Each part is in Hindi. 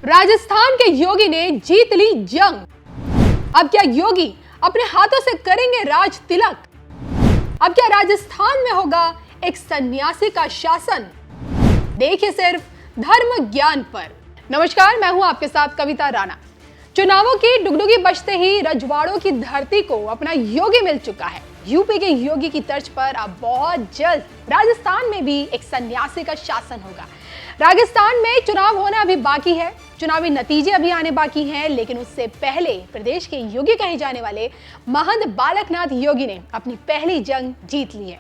राजस्थान के योगी ने जीत ली जंग। अब क्या योगी अपने हाथों से करेंगे राज तिलक? अब क्या राजस्थान में होगा एक सन्यासी का शासन? देखिए सिर्फ धर्म ज्ञान पर। नमस्कार, मैं हूं आपके साथ कविता राणा। चुनावों की डुगडुगी बजते ही रजवाड़ों की धरती को अपना योगी मिल चुका है। यूपी के योगी की तर्ज पर अब बहुत जल्द राजस्थान में भी एक सन्यासी का शासन होगा। राजस्थान में चुनाव होना अभी बाकी है, चुनावी नतीजे अभी आने बाकी हैं, लेकिन उससे पहले प्रदेश के योगी कहे जाने वाले महंत बालकनाथ योगी ने अपनी पहली जंग जीत ली है।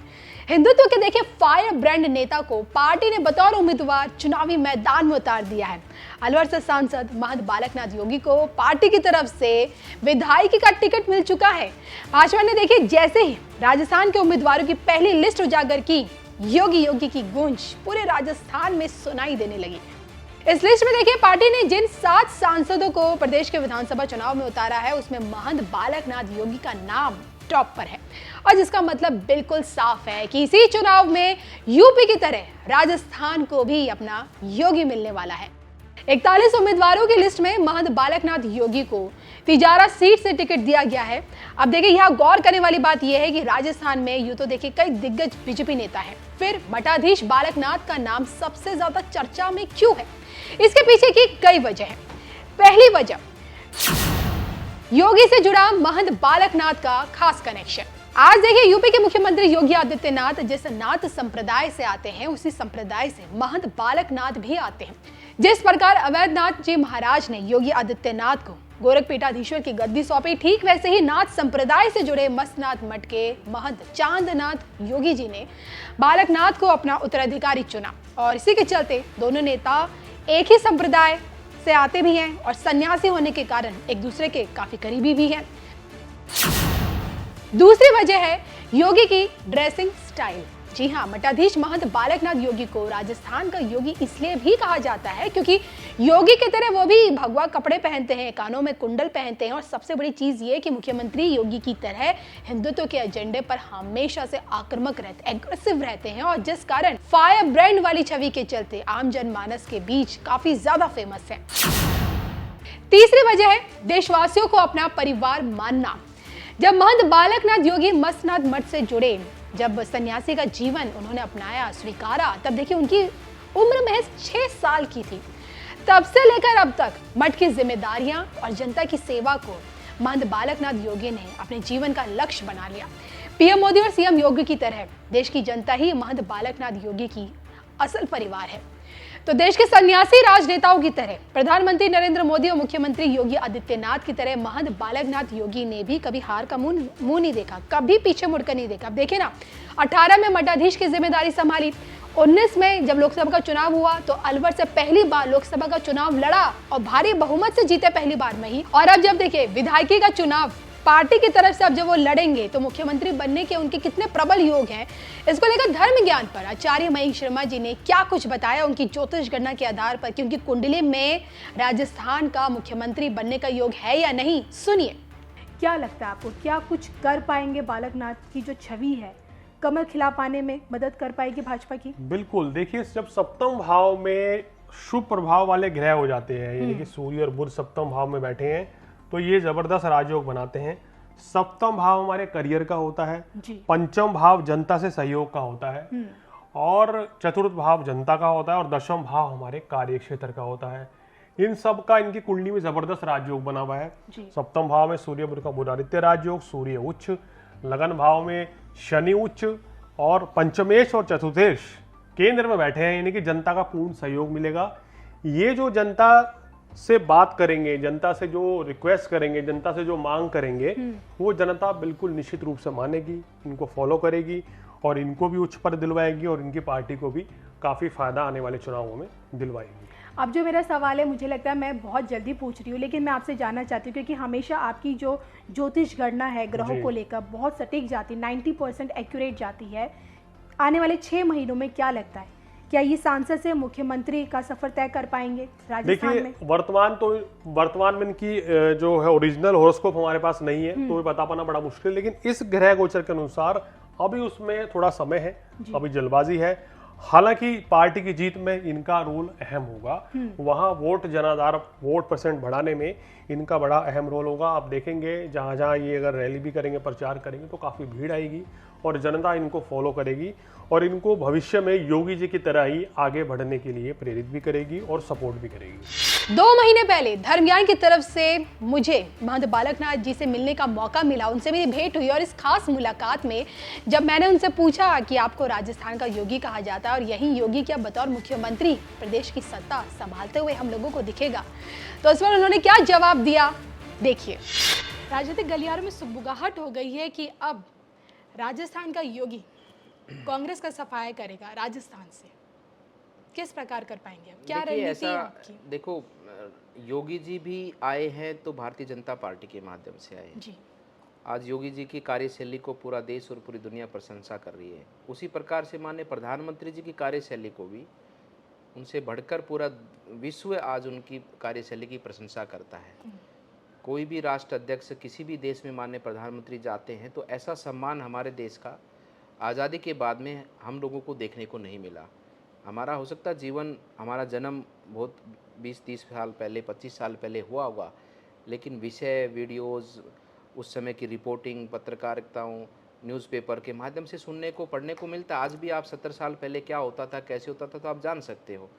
हिंदुत्व के देखिए फायर ब्रांड नेता को पार्टी ने बतौर उम्मीदवार चुनावी मैदान में उतार दिया है। अलवर से सांसद महंत बालकनाथ योगी को पार्टी की तरफ से विधायकी का टिकट मिल चुका है। भाजपा ने देखिए जैसे ही राजस्थान के उम्मीदवारों की पहली लिस्ट उजागर की, योगी योगी की गूंज पूरे राजस्थान में सुनाई देने लगी। इस लिस्ट में देखिए पार्टी ने जिन 7 सांसदों को प्रदेश के विधानसभा चुनाव में उतारा है, उसमें महंत बालकनाथ योगी का नाम टॉप पर है। और जिसका मतलब बिल्कुल साफ है कि इसी चुनाव में यूपी की तरह राजस्थान को भी अपना योगी मिलने वाला है। 41 उम्मीदवारों की लिस्ट में महंत बालकनाथ योगी को तिजारा सीट से टिकट दिया गया है। अब देखिए यहाँ गौर करने वाली बात यह है कि राजस्थान में यूं तो देखिए कई दिग्गज बीजेपी नेता हैं, फिर मठाधीश बालकनाथ का नाम सबसे ज्यादा चर्चा में क्यों है? इसके पीछे की कई वजह है। पहली वजह, योगी से जुड़ा महंत बालकनाथ का खास कनेक्शन। आज देखिए यूपी के मुख्यमंत्री योगी आदित्यनाथ जिस नाथ संप्रदाय से आते हैं, उसी संप्रदाय से महंत बालकनाथ भी आते हैं। जिस प्रकार अवैधनाथ जी महाराज ने योगी आदित्यनाथ को गोरख पीठाधीश्वर की गद्दी सौंपी, ठीक वैसे ही नाथ संप्रदाय से जुड़े मस्तनाथ मठ के महंत चांदनाथ योगी जी ने बालकनाथ को अपना उत्तराधिकारी चुना। और इसी के चलते दोनों नेता एक ही संप्रदाय से आते भी हैं और सन्यासी होने के कारण एक दूसरे के काफी करीबी भी हैं। दूसरी वजह है योगी की ड्रेसिंग स्टाइल। जी हाँ, मठाधीश महंत बालकनाथ योगी को राजस्थान का योगी इसलिए भी कहा जाता है क्योंकि योगी की तरह वो भी भगवा कपड़े पहनते हैं, कानों में कुंडल पहनते हैं और सबसे बड़ी चीज ये कि मुख्यमंत्री योगी की तरह हिंदुत्व के एजेंडे पर हमेशा से आक्रामक रहते, एग्रेसिव रहते हैं और जिस कारण फायर ब्रांड वाली छवि के चलते आम जनमानस के बीच काफी ज्यादा फेमस है। तीसरी वजह है देशवासियों को अपना परिवार मानना। जब महंत बालकनाथ योगी मस्तनाथ मठ से जुड़े, जब सन्यासी का जीवन उन्होंने अपनाया, स्वीकारा, तब देखिए उनकी उम्र महज 6 साल की थी। तब से लेकर अब तक मठ की जिम्मेदारियां और जनता की सेवा को महंत बालकनाथ योगी ने अपने जीवन का लक्ष्य बना लिया। पीएम मोदी और सीएम योगी की तरह देश की जनता ही महंत बालकनाथ योगी की असल परिवार है। तो देश के सन्यासी राजनेताओं की तरह प्रधानमंत्री नरेंद्र मोदी और मुख्यमंत्री योगी आदित्यनाथ की तरह महंत बालकनाथ योगी ने भी कभी हार का मुंह नहीं देखा, कभी पीछे मुड़कर नहीं देखा। अब देखिए ना, 18 में मठाधीश की जिम्मेदारी संभाली, 19 में जब लोकसभा का चुनाव हुआ तो अलवर से पहली बार लोकसभा का चुनाव लड़ा और भारी बहुमत से जीते पहली बार में ही। और अब जब देखिए विधायकी का चुनाव पार्टी की तरफ से अब जब वो लड़ेंगे तो मुख्यमंत्री बनने के उनके कितने प्रबल योग हैं, इसको लेकर धर्म ज्ञान पर आचार्य महेश शर्मा जी ने क्या कुछ बताया उनकी ज्योतिष गणना के आधार पर कि उनकी कुंडली में राजस्थान का मुख्यमंत्री बनने का योग है या नहीं। सुनिए। क्या लगता है आपको, क्या कुछ कर पाएंगे? बालकनाथ की जो छवि है कमल खिला पाने में मदद कर पाएगी भाजपा की? बिल्कुल। देखिए, जब सप्तम भाव में शुभ प्रभाव वाले ग्रह हो जाते हैं, यानी कि सूर्य और बुध सप्तम भाव में बैठे हैं, तो ये जबरदस्त राजयोग बनाते हैं। सप्तम भाव हमारे करियर का होता है, पंचम भाव जनता से सहयोग का होता है और चतुर्थ भाव जनता का होता है और दशम भाव हमारे कार्य क्षेत्र का होता है। इन सब का इनकी कुंडली में जबरदस्त राजयोग बना हुआ है। सप्तम भाव में सूर्य बुध का बुधादित्य राजयोग, सूर्य उच्च, लगन भाव में शनि उच्च और पंचमेश और चतुर्थेश केंद्र में बैठे हैं, यानी कि जनता का पूर्ण सहयोग मिलेगा। ये जो जनता से बात करेंगे, जनता से जो रिक्वेस्ट करेंगे, जनता से जो मांग करेंगे, वो जनता बिल्कुल निश्चित रूप से मानेगी, इनको फॉलो करेगी और इनको भी उच्च पद दिलवाएगी और इनकी पार्टी को भी काफी फायदा आने वाले चुनावों में दिलवाएगी। अब जो मेरा सवाल है, मुझे लगता है मैं बहुत जल्दी पूछ रही हूँ, लेकिन मैं आपसे जानना चाहती हूँ क्योंकि हमेशा आपकी जो ज्योतिष गणना है ग्रहों को लेकर बहुत सटीक जाती है, 90% एक्यूरेट जाती है। आने वाले 6 महीनों में क्या लगता है, क्या ये सांसद से मुख्यमंत्री का सफर तय कर पाएंगे राजस्थान में? देखिए, वर्तमान में इनकी जो है ओरिजिनल हॉरोस्कोप हमारे पास नहीं है, तो ये बता पाना बड़ा मुश्किल है। लेकिन इस ग्रह गोचर के अनुसार अभी उसमें थोड़ा समय है, अभी जल्दबाजी है। हालांकि पार्टी की जीत में इनका रोल अहम होगा, वहां वोट जनाधार वोट परसेंट बढ़ाने में इनका बड़ा अहम रोल होगा। आप देखेंगे जहां जहां ये अगर रैली भी करेंगे, प्रचार करेंगे तो काफी भीड़ आएगी और जनता इनको फॉलो करेगी और इनको भविष्य में योगी जी की तरह ही आगे बढ़ने के लिए प्रेरित भी करेगी और सपोर्ट भी करेगी। 2 महीने पहले धर्मयान की तरफ से मुझे महंत बालकनाथ जी से मिलने का मौका मिला, उनसे मेरी भेंट हुई और इस खास मुलाकात में जब मैंने उनसे पूछा कि आपको राजस्थान का योगी कहा जाता है और यही योगी क्या बतौर मुख्यमंत्री प्रदेश की सत्ता संभालते हुए हम लोगों को दिखेगा, तो इस पर उन्होंने क्या जवाब दिया, देखिए। राजनीतिक गलियारों में सुगबुगाहट हो गई है कि अब राजस्थान का योगी कांग्रेस का सफाया करेगा राजस्थान से, किस प्रकार कर पाएंगे आप? क्या रणनीति है आपकी? देखो, योगी जी भी आए हैं तो भारतीय जनता पार्टी के माध्यम से आए जी। आज योगी जी की कार्यशैली को पूरा देश और पूरी दुनिया प्रशंसा कर रही है। उसी प्रकार से माननीय प्रधानमंत्री जी की कार्यशैली को भी उनसे बढ़कर पूरा विश्व आज उनकी कार्यशैली की प्रशंसा करता है। कोई भी राष्ट्र अध्यक्ष किसी भी देश में माननीय प्रधानमंत्री जाते हैं तो ऐसा सम्मान हमारे देश का आज़ादी के बाद में हम लोगों को देखने को नहीं मिला। हमारा हो सकता जीवन, हमारा जन्म बहुत 20-30 साल पहले, 25 साल पहले हुआ होगा, लेकिन विषय, वीडियोज़, उस समय की रिपोर्टिंग, पत्रकारिताओं, न्यूज़पेपर के माध्यम से सुनने को, पढ़ने को मिलता। आज भी आप 70 साल पहले क्या होता था, कैसे होता था, तो आप जान सकते हो।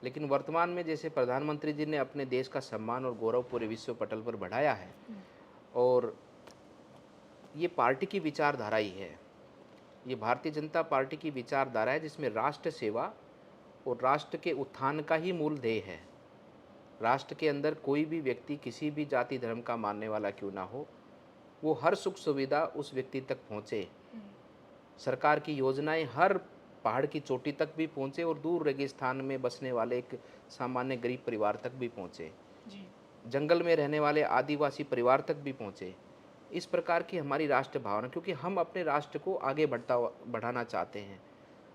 लेकिन वर्तमान में जैसे प्रधानमंत्री जी ने अपने देश का सम्मान और गौरव पूरे विश्व पटल पर बढ़ाया है, और ये पार्टी की विचारधारा ही है, ये भारतीय जनता पार्टी की विचारधारा है जिसमें राष्ट्र सेवा और राष्ट्र के उत्थान का ही मूल ध्येय है। राष्ट्र के अंदर कोई भी व्यक्ति किसी भी जाति धर्म का मानने वाला क्यों ना हो, वो हर सुख सुविधा उस व्यक्ति तक पहुँचे। सरकार की योजनाएं हर पहाड़ की चोटी तक भी पहुँचे और दूर रेगिस्तान में बसने वाले एक सामान्य गरीब परिवार तक भी पहुँचे, जंगल में रहने वाले आदिवासी परिवार तक भी पहुँचे। इस प्रकार की हमारी राष्ट्र भावना, क्योंकि हम अपने राष्ट्र को आगे बढ़ाना चाहते हैं,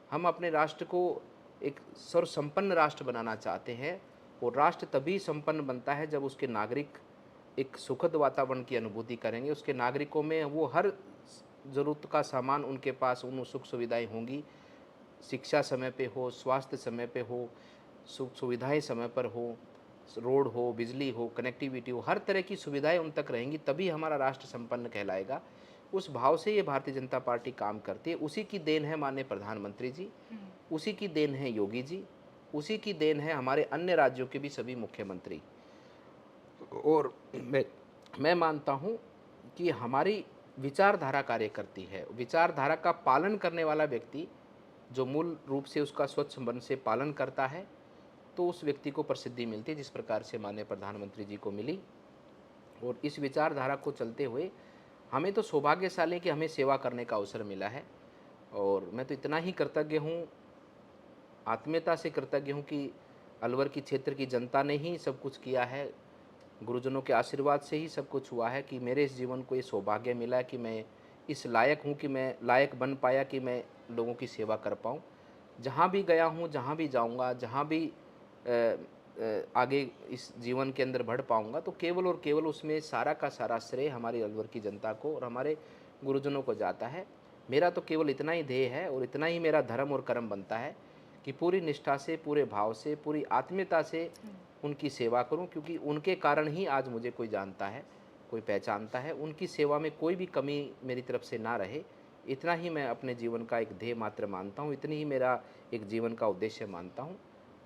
हम अपने राष्ट्र को एक सर्वसंपन्न राष्ट्र बनाना चाहते हैं। और राष्ट्र तभी संपन्न बनता है जब उसके नागरिक एक सुखद वातावरण की अनुभूति करेंगे, उसके नागरिकों में वो हर ज़रूरत का सामान उनके पास, उन सुख सुविधाएं होंगी, शिक्षा समय पे हो, स्वास्थ्य समय पे हो, सुख सुविधाएं समय पर हो, रोड हो, बिजली हो, कनेक्टिविटी हो, हर तरह की सुविधाएं उन तक रहेंगी, तभी हमारा राष्ट्र संपन्न कहलाएगा। उस भाव से ये भारतीय जनता पार्टी काम करती है। उसी की देन है माननीय प्रधानमंत्री जी, उसी की देन है योगी जी, उसी की देन है हमारे अन्य राज्यों के भी सभी मुख्यमंत्री। और मैं मानता हूँ कि हमारी विचारधारा कार्य करती है। विचारधारा का पालन करने वाला व्यक्ति जो मूल रूप से उसका स्वच्छ मन से पालन करता है, तो उस व्यक्ति को प्रसिद्धि मिलती है, जिस प्रकार से माननीय प्रधानमंत्री जी को मिली। और इस विचारधारा को चलते हुए हमें तो सौभाग्यशाली कि हमें सेवा करने का अवसर मिला है। और मैं तो इतना ही कृतज्ञ हूँ, आत्मीयता से कृतज्ञ हूँ कि अलवर की क्षेत्र की जनता ने ही सब कुछ किया है, गुरुजनों के आशीर्वाद से ही सब कुछ हुआ है कि मेरे इस जीवन को ये सौभाग्य मिला है कि मैं इस लायक हूँ, कि मैं लायक बन पाया कि मैं लोगों की सेवा कर पाऊँ। जहाँ भी गया हूँ, जहाँ भी जाऊँगा, जहाँ भी आगे इस जीवन के अंदर बढ़ पाऊँगा, तो केवल और केवल उसमें सारा का सारा श्रेय हमारी अलवर की जनता को और हमारे गुरुजनों को जाता है। मेरा तो केवल इतना ही ध्येय है और इतना ही मेरा धर्म और कर्म बनता है कि पूरी निष्ठा से, पूरे भाव से, पूरी आत्मीयता से उनकी सेवा करूं, क्योंकि उनके कारण ही आज मुझे कोई जानता है, कोई पहचानता है। उनकी सेवा में कोई भी कमी मेरी तरफ से ना रहे, इतना ही मैं अपने जीवन का एक ध्येय मात्र मानता हूं, इतनी ही मेरा एक जीवन का उद्देश्य मानता हूं।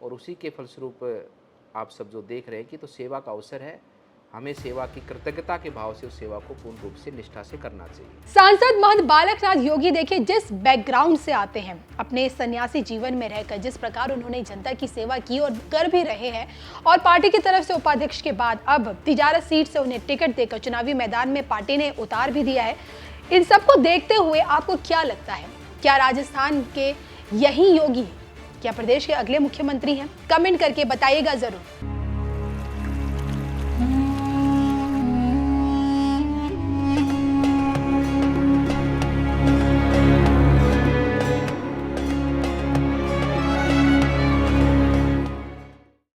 और उसी के फलस्वरूप आप सब जो देख रहे हैं कि तो सेवा का अवसर है, हमें सेवा की कृतज्ञता के भाव से उस सेवा को पूर्ण रूप से निष्ठा से करना चाहिए। सांसद महंत बालकनाथ योगी देखिए जिस बैकग्राउंड से आते हैं, अपने सन्यासी जीवन में रहकर जिस प्रकार उन्होंने जनता की सेवा की और कर भी रहे हैं, और पार्टी की तरफ से उपाध्यक्ष के बाद अब तिजारत सीट से उन्हें टिकट देकर चुनावी मैदान में पार्टी ने उतार भी दिया है। इन सबको देखते हुए आपको क्या लगता है, क्या राजस्थान के यही योगी क्या प्रदेश के अगले मुख्यमंत्री हैं? कमेंट करके बताइएगा जरूर।